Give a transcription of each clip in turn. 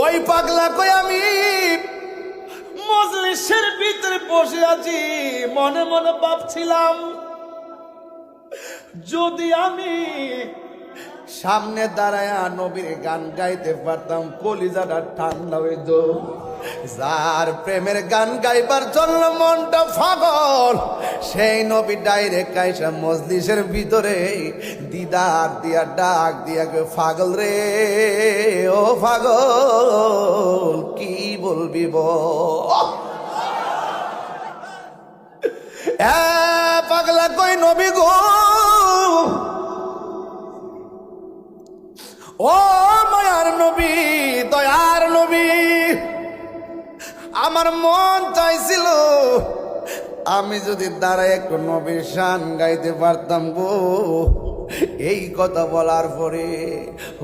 ওই পাগলা কই আমি মজলিসের ভিতরে বসে আছি, মনে মনে ভাবছিলাম যদি আমি সামনে দাঁড়ায় নবীর গান গাইতে পারতাম কলিজাটা ঠান্ডা হইত। যার প্রেমের গান গাইবার জন্য মনটা পাগল, সেই নবী ডাইরেক্ট আইসা মজলিসের ভিতরে দিদার দিয়া ডাক দিয়া পাগল রে ও পাগল কি বলবি বল। পাগলা কই নবী গো, ও মায়ার নবী দয়ার নবী, আমার মন চাইছিল আমি যদি দাঁড়ায় একটু নবীর শান গাইতে পারতাম গো। এই কথা বলার পরে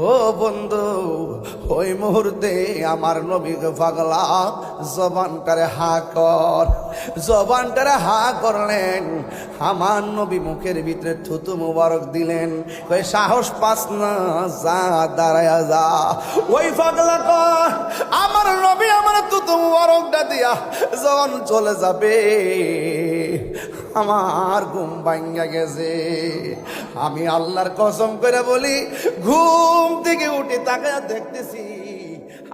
ও বন্ধু ওই মুহূর্তে আমার নবীকে পাগলা জবানটারে হা কর, জবানটারে হা করলেন। আমার নবী মুখের ভিতরে থুতু মুবারক দিলেন, ওই সাহস পাস না যা দাঁড়ায়া যা। ওই পাগলা কর আমার নবী আমার থুতু মুবারকটা দিয়া যখন চলে যাবে আমার ঘুম ভাঙ্গা গেছে। আমি আল্লাহর কসম করে বলি ঘুম থেকে উঠে তাকায়া দেখতেছি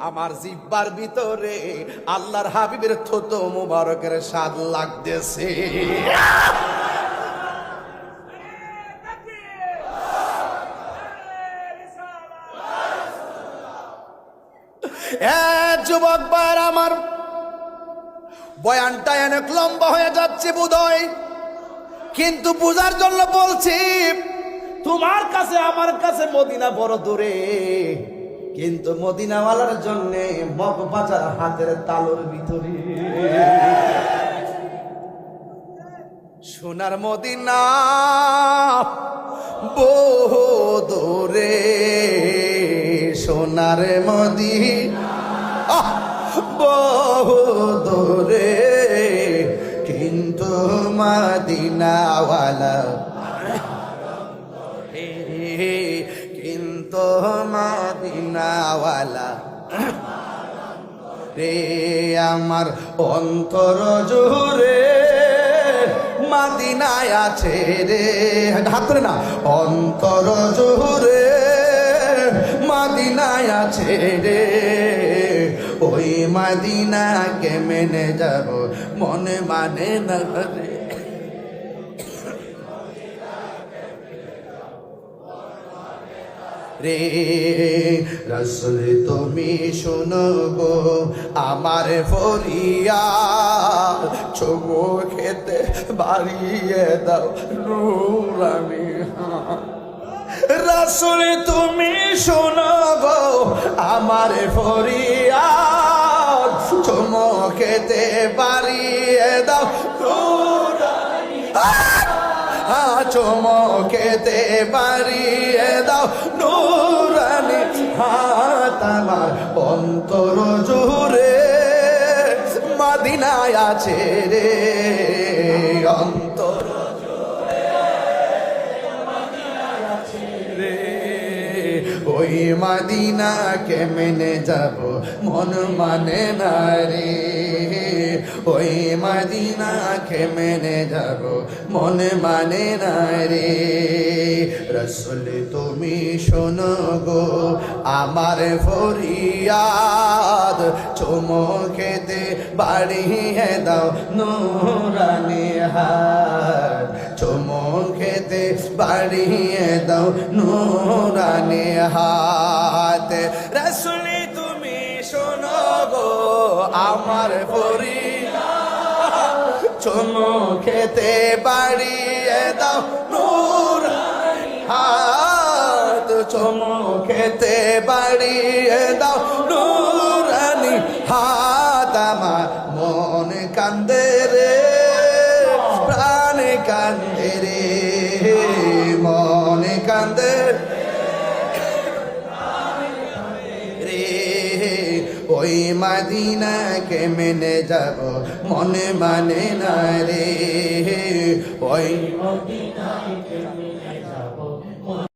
আমার জিহ্বার ভিতরে আল্লাহর হাবিবের থুতু মুবারকের স্বাদ লাগতেছে। যুবক ভাইরা আমার, বয়ানটা অনেক লম্বা হয়ে যাচ্ছে বোধহয়, কিন্তু বুঝার জন্য বলছি। তোমার কাছে আমার কাছে মদিনা বড় দূরে, কিন্তু মদিনাওয়ালার জন্য মগবাজার হাতের তালুর ভিতরে। সোনার মদিনা বহু দূরে, সোনার মদিনা বহু দূরে, কিন্তু মদিনাওয়ালা কিন্তু মদিনাওয়ালা রে আমার অন্তর জুড়ে মদিনায় আছে রে। হাত করে না, অন্তর জুড়ে মদিনায় আছে রে। ওই মদিনাকে মেনে যাব মনে মানে না রে। রে রাসূল তুমি শোনো গো আমার ফরিয়াদ, চোখো খেতে বাড়িয়ে দাও নূরানি হাত। রাসূল তুমি শোনো গো আমার ফরিয়াদ, চুমো খেতে বাড়িয়ে দাও নূরানি হাত। চুমো খেতে বাড়িয়ে দাও নূরানি হাত। আমার অন্তর জুড়ে মদিনায় আছে রে, অন্তর ওই মদিনাকে মেনে যাব মন মানে না রে। ওই মদিনাকে মেনে যাব মন মানে না রে। রাসূল তুমি শোনো গো আমার ফরিয়াদ, চুমো খেতে বাড়িয়ে দাও নূরানি হাত। চুমো খেতে বাড়িয়ে দাও নূরানি হাত। রাসূল তুমি শোনো গো আমার ফরিয়াদ, চুমো খেতে বাড়িয়ে দাও নূরানি হাত। চুমো খেতে বাড়িয়ে দাও নূরানি হাত। আমার মন কান্দে রে, প্রাণ কান্দে রে, মন কান্দে রে। ওই মদিনাকে মেনে যাব মনে মানে না রে। ওই